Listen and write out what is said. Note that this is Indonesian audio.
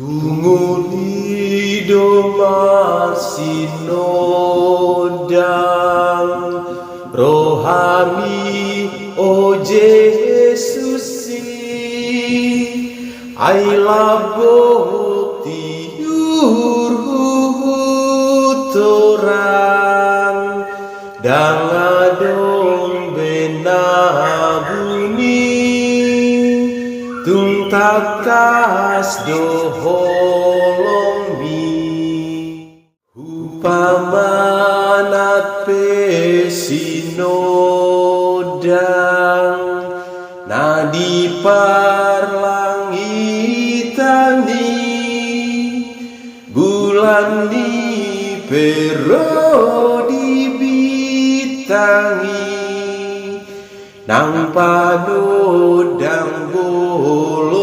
Tungun hidup sinodang rohani o Jesus ai labo tiur torang dangadong benabuni tung takas doholong mi upamana pe sinodang nadi parlangitani bulan di pero dibitangi nang padodang bolo